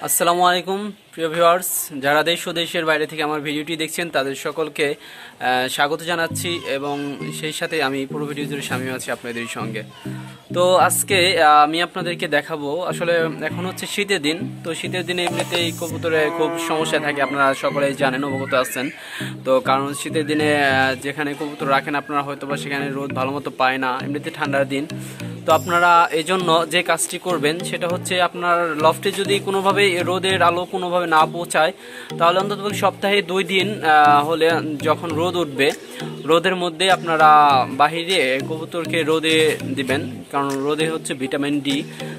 আসসালামু আলাইকুম প্রিয় ভিউয়ার্স, যারা দেশ ও দেশের বাইরে থেকে আমার ভিডিওটি দেখছেন তাদের সকলকে স্বাগত জানাচ্ছি এবং সেই সাথে আমি পুরো ভিডিও জুড়ে শামিল আছি আপনাদের সঙ্গে। তো আজকে আমি আপনাদেরকে দেখাবো, আসলে এখন হচ্ছে শীতের দিন। তো শীতের দিনে এমনিতেই কবুতরে খুব সমস্যা থাকে, আপনারা সকলেই জানেন, অবগত আছেন। তো কারণ শীতের দিনে যেখানে কবুতর রাখেন আপনারা হয়তো বা সেখানে রোদ ভালো মতো পায় না, এমনিতে ঠান্ডার দিন। তো আপনারা এই জন্য যে কাজটি করবেন সেটা হচ্ছে, আপনার লফটে যদি কোনোভাবে রোদের আলো কোনোভাবে না পৌঁছায় তাহলে অন্তত সপ্তাহে 2 দিন হলে যখন রোদ উঠবে রোদের মধ্যে আপনারা বাহিরে কবুতরকে রোদে দিবেন, কারণ রোদে হচ্ছে ভিটামিন ডি,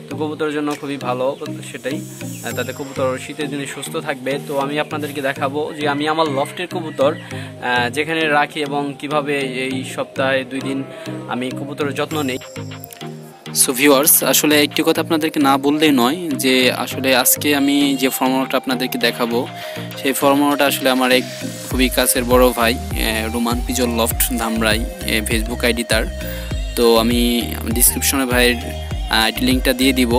তো কবুতরের জন্য খুবই ভালো সেটাই। তাতে কবুতর শীতের দিনে সুস্থ থাকবে। তো আমি আপনাদেরকে দেখাবো যে আমি আমার লফটের কবুতর যেখানে রাখি এবং কিভাবে এই সপ্তাহে 2 দিন আমি কবুতরের যত্ন নেই। সো ভিউয়ার্স, আসলে একটি কথা আপনাদেরকে না বললেই নয় যে আসলে আজকে আমি যে ফর্মুলাটা আপনাদেরকে দেখাবো সেই ফর্মুলাটা আসলে আমার এক খুবই কাছের বড় ভাই রোমান পিজল লফট ধামরাই, ফেসবুক আইডি তার। তো আমি ডিসক্রিপশনে ভাইয়ের আইডি লিঙ্কটা দিয়ে দিব।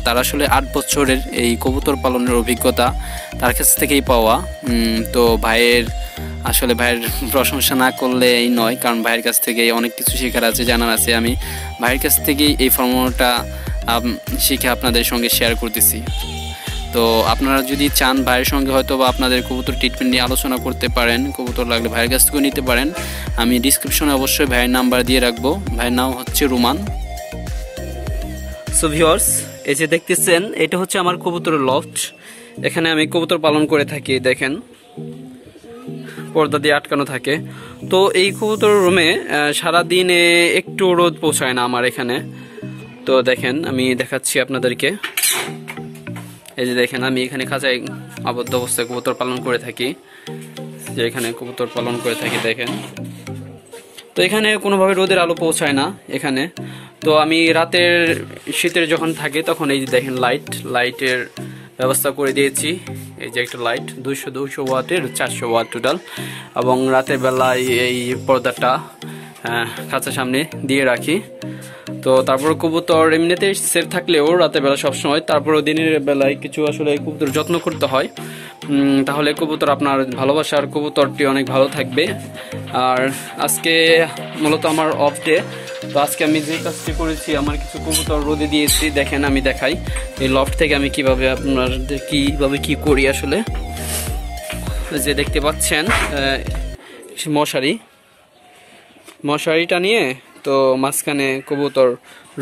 তার আসলে 8 বছরের এই কবুতর পালনের অভিজ্ঞতা তার কাছ থেকেই পাওয়া। তো ভাইয়ের প্রশংসা না করলে এই নয়, কারণ ভাইয়ের কাছ থেকে অনেক কিছু শেখার আছে, জানার আছে। আমি ভাইয়ের কাছ থেকেই এই ফর্মুলাটা শিখে আপনাদের সঙ্গে শেয়ার করতেছি। তো আপনারা যদি চান ভাইয়ের সঙ্গে হয়তো বা আপনাদের কবুতর ট্রিটমেন্ট নিয়ে আলোচনা করতে পারেন, কবুতর লাগলে ভাইয়ের কাছ থেকেও নিতে পারেন। আমি ডিসক্রিপশনে অবশ্যই ভাইয়ের নাম্বার দিয়ে রাখবো। ভাইয়ের নাম হচ্ছে রোমান। সো ভিউয়ার্স, এই যে দেখতেছেন এটা হচ্ছে আমার কবুতরের লফট। এখানে আমি কবুতর পালন করে থাকি, দেখেন পর্দা দিয়ে আটকানো থাকে। তো এই কবুতর রুমে সারাদিনে একটু রোদ পৌঁছায় না আমার এখানে। তো দেখেন আমি দেখাচ্ছি আপনাদেরকে, এই যে দেখেন আমি এখানে খাঁচায় আবদ্ধ অবস্থায় কবুতর পালন করে থাকি, যে এখানে কবুতর পালন করে থাকি দেখেন। তো এখানে কোনোভাবে রোদের আলো পৌঁছায় না এখানে। তো আমি রাতের শীতের যখন থাকে তখন এই যে দেখেন লাইটের ব্যবস্থা করে দিয়েছি। এই যে একটা লাইট 200 ওয়াটের 400 ওয়াট টোটাল, এবং রাতের বেলায় এই পর্দাটা খাঁচার সামনে দিয়ে রাখি। তো তারপর কবুতর এমনিতে সেফ থাকলেও রাতের বেলা সবসময়, তারপরও দিনের বেলায় কিছু আসলে কবুতর যত্ন করতে হয়, তাহলে কবুতর আপনার ভালোবাসার কবুতরটি অনেক ভালো থাকবে। আর আজকে মূলত আমার অফ ডে, তো আজকে আমি যে কাজটি করেছি, আমার কিছু কবুতর রোদে দিয়েছি। দেখেন আমি দেখাই এই লফট থেকে আমি কিভাবে কি করি। আসলে যে দেখতে পাচ্ছেন মশারিটা নিয়ে তো মাঝখানে কবুতর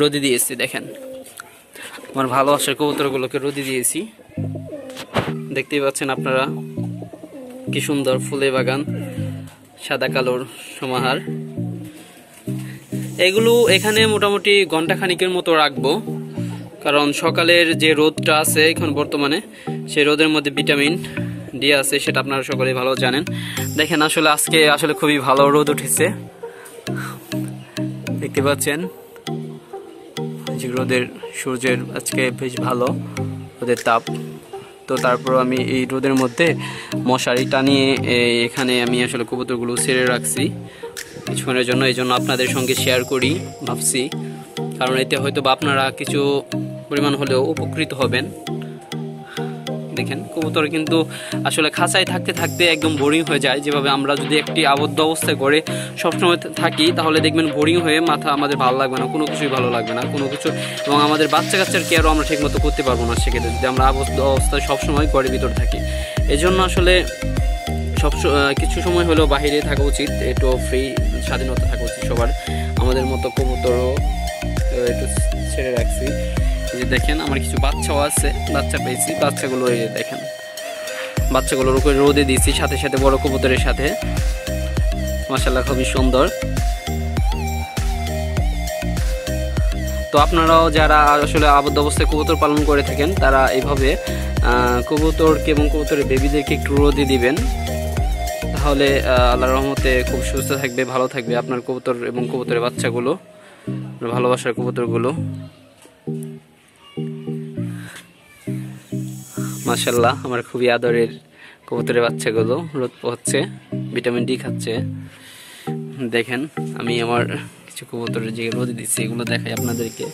রোদে দিয়েছি। দেখেন আমার ভালোবাসার কবুতরগুলোকে রোদে দিয়েছি, দেখতেই পাচ্ছেন আপনারা কি সুন্দর ফুলে বাগান, সাদা কালোর সমাহার। এগুলো এখানে মোটামুটি ঘন্টা খানিকের মতো রাখবো, কারণ সকালের যে রোদটা আছে এখন বর্তমানে সেই রোদের মধ্যে ভিটামিন ডি আছে, সেটা আপনারা সকলেই ভালো জানেন। দেখেন আজকে খুবই ভালো রোদ উঠেছে, দেখতে পাচ্ছেন যে সূর্যের আজকে বেশ ভালো রোদের তাপ। তো তারপর আমি এই রোদের মধ্যে মশারি টানিয়ে এখানে আমি আসলে কবুতরগুলো ছেড়ে রাখছি কিছুক্ষণের জন্য। এই জন্য আপনাদের সঙ্গে শেয়ার করি ভাবছি, কারণ এতে হয়তো বা আপনারা কিছু পরিমাণ হলেও উপকৃত হবেন। দেখেন কবুতর কিন্তু আসলে খাঁচায় থাকতে থাকতে একদম বোরিং হয়ে যায়। যেভাবে আমরা যদি একটি আবদ্ধ অবস্থায় করে সবসময় থাকি তাহলে দেখবেন বোরিং হয়ে আমাদের ভালো লাগবে না, কোনো কিছুই ভালো লাগবে না কোনো কিছু, এবং আমাদের বাচ্চা কাচ্চার কেয়ারও আমরা ঠিকমতো করতে পারবো না সেক্ষেত্রে যদি আমরা আবদ্ধ অবস্থায় সবসময় ঘরের ভিতরে থাকি। এই জন্য আসলে কিছু সময় হলেও বাহিরে থাকা উচিত, একটু ফ্রি স্বাধীনতা থাকা উচিত সবার। আমাদের মতো কবুতরও একটু ছেড়ে রাখছি। যে দেখেন আমার কিছু বাচ্চাও আছে, বাচ্চা পেয়েছি, বাচ্চাগুলো এই দেখেন বাচ্চাগুলোর উপরে রোদে দিয়েছি সাথে সাথে বড় কবুতরের সাথে, মাশাআল্লাহ খুবই সুন্দর। তো আপনারাও যারা আসলে আবদ্ধ অবস্থায় কবুতর পালন করে থাকেন তারা এইভাবে কবুতরকে এবং কবুতরের বেবিদেরকে একটু রোদে দিবেন, তাহলে আল্লাহর রহমতে খুব সুস্থ থাকবে, ভালো থাকবে আপনার কবুতর এবং কবুতরের বাচ্চাগুলো, ভালোবাসার কবুতরগুলো। মাশাআল্লাহ আমার খুবই আদরের কবুতরের বাচ্চাগুলো রোদ পোহাচ্ছে, ভিটামিন ডি খাচ্ছে। দেখেন আমি আমার কিছু কবুতরের যে রোদে দিচ্ছি এগুলো দেখাই আপনাদেরকে।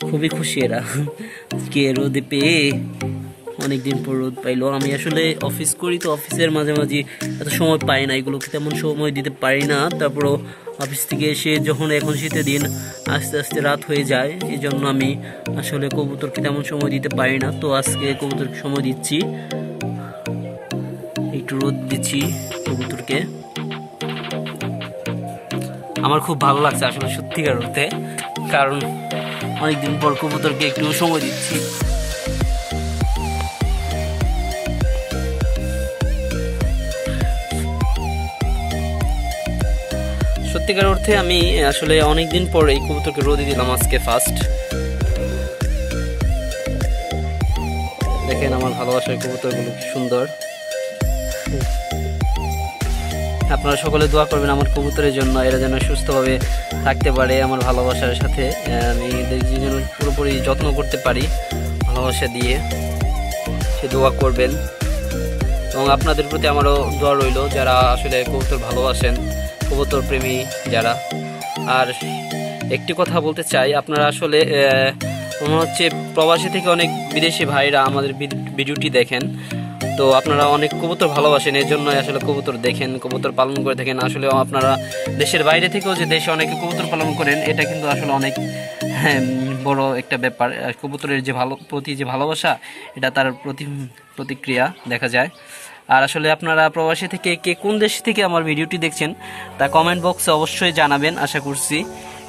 খুবই খুশি এরা আজকে রোদে পেয়ে, অনেকদিন পর রোদ পাইলো। আমি আসলে অফিস করি, তো অফিসের মাঝে মাঝে এত সময় পাই না, এগুলোকে তেমন সময় দিতে পারি না। তারপরও অফিস থেকে এসে যখন এখন শীতের দিন আস্তে আস্তে রাত হয়ে যায়, এই জন্য আমি আসলে কবুতরকে তেমন সময় দিতে পারি না। তো আজকে কবুতরকে সময় দিচ্ছি, একটু রোদ দিচ্ছি কবুতরকে। আমার খুব ভালো লাগছে আসলে সত্যিকার অর্থে, কারণ অনেকদিন পর কবুতরকে একটু সময় দিচ্ছি। সত্যিকার অর্থে আমি আসলে অনেকদিন পর এই কবুতরকে রোদে দিলাম আজকে ফার্স্ট। দেখেন আমার ভালোবাসার কবুতরগুলো কি সুন্দর। আপনারা সকলে দোয়া করবেন আমার কবুতরের জন্য, এরা যেন সুস্থভাবে থাকতে পারে আমার ভালোবাসার সাথে, আমি যেন পুরোপুরি যত্ন করতে পারি ভালোবাসা দিয়ে, সে দোয়া করবেন। এবং আপনাদের প্রতি আমারও দোয়া রইল যারা আসলে কবুতর ভালোবাসেন, কবুতর প্রেমী যারা। আর একটি কথা বলতে চাই, আপনারা আসলে মনে হচ্ছে প্রবাসী থেকে অনেক বিদেশি ভাইরা আমাদের ভিডিওটি দেখেন, তো আপনারা অনেক কবুতর ভালোবাসেন, এর জন্য আসলে কবুতর দেখেন, কবুতর পালন করে থাকেন। আসলে আপনারা দেশের বাইরে থেকেও যে দেশে অনেকে কবুতর পালন করেন, এটা কিন্তু আসলে অনেক বড় একটা ব্যাপার। কবুতরের যে প্রতি যে ভালোবাসা, এটা তার প্রতিক্রিয়া দেখা যায়। আর আসলে আপনারা প্রবাসী থেকে কে কোন দেশ থেকে আমার ভিডিওটি দেখছেন তা কমেন্ট বক্সে অবশ্যই জানাবেন আশা করছি।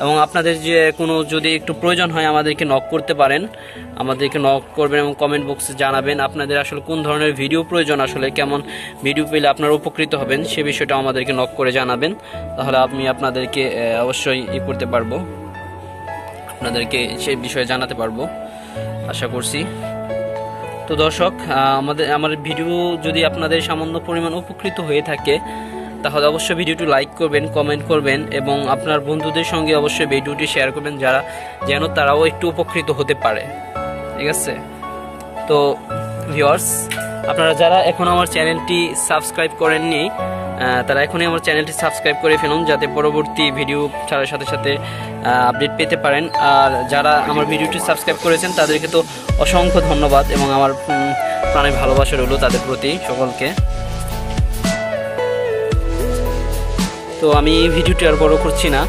এবং আপনাদের যে কোনো যদি একটু প্রয়োজন হয় আমাদেরকে নক করতে পারেন, আমাদেরকে নক করবেন এবং কমেন্ট বক্সে জানাবেন আপনাদের আসলে কোন ধরনের ভিডিও প্রয়োজন, আসলে কেমন ভিডিও পেলে আপনারা উপকৃত হবেন সে বিষয়টা আমাদেরকে নক করে জানাবেন। তাহলে আমি আপনাদেরকে অবশ্যই করতে পারবো, আপনাদেরকে সেই বিষয়ে জানাতে পারবো আশা করছি। তো দর্শক, আমার ভিডিও যদি আপনাদের সামান্য পরিমাণ উপকৃত হয়ে থাকে তাহলে অবশ্যই ভিডিওটি লাইক করবেন, কমেন্ট করবেন এবং আপনার বন্ধুদের সঙ্গে অবশ্যই ভিডিওটি শেয়ার করবেন, যেন তারাও একটু উপকৃত হতে পারে। ঠিক আছে? তো ভিউয়ার্স, আপনারা যারা এখন আমার চ্যানেলটি সাবস্ক্রাইব করেননি তারা এখনই আমার চ্যানেলটি সাবস্ক্রাইব করে ফেলুন, যাতে পরবর্তী ভিডিও ছাড়ার সাথে সাথে আপডেট পেতে পারেন। আর যারা আমার ভিডিওটি সাবস্ক্রাইব করেছেন তাদেরকে তো অসংখ্য ধন্যবাদ এবং আমার প্রাণের ভালোবাসা রইল তাদের প্রতি সকলকে। তো আমি ভিডিওটি আর বড় করছি না,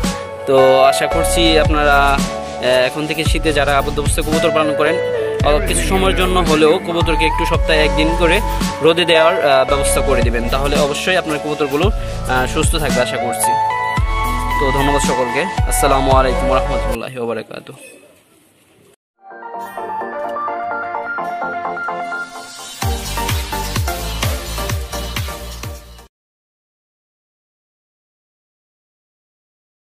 তো আশা করছি আপনারা এখন থেকে শীতে যারা আবদ্ধ অবস্থায় কবুতর পালন করেন, কিছু সময়ের জন্য হলেও কবুতরকে একটু সপ্তাহে একদিন করে রোদে দেওয়ার ব্যবস্থা করে দিবেন, তাহলে অবশ্যই আপনার কবুতরগুলো সুস্থ থাকবে আশা করছি। তো ধন্যবাদ সকলকে। আসসালামু আলাইকুম ওয়া রাহমাতুল্লাহি ওয়া বারাকাতুহু।